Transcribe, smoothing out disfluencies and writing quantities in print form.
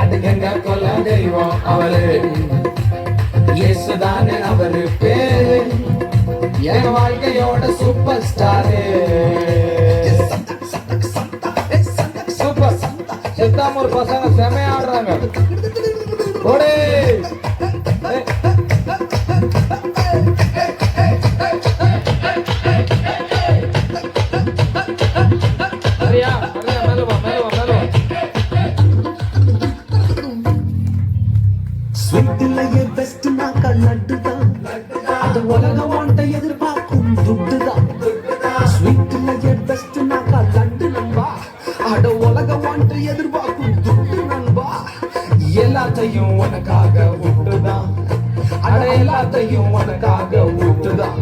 அதுக்கெங்க கொல்ல தெய்வம் அவரு இயேசுதானே அவரு பேரு என் வாழ்க்கையோட சூப்பர் ஸ்டாரு சூப்பர் சித்தாமூர் பசங்க செமையா ஆடுறாங்க ஓடே ஸ்வீட்டிலேயே பெஸ்ட் நாக்கா லட்டுதான் அது உலகம் வாண்ட எதிர்பார்க்கும் துட்டுதான் ஸ்வீட்டிலேயே பெஸ்ட் நாக்கா லட்டு நண்பா அட உலகம் வாண்ட எதிர்பார்க்கும் துட்டு நண்பா எல்லாத்தையும் உனக்காக விட்டுதான் அட எல்லாத்தையும் உனக்காக விட்டுதான்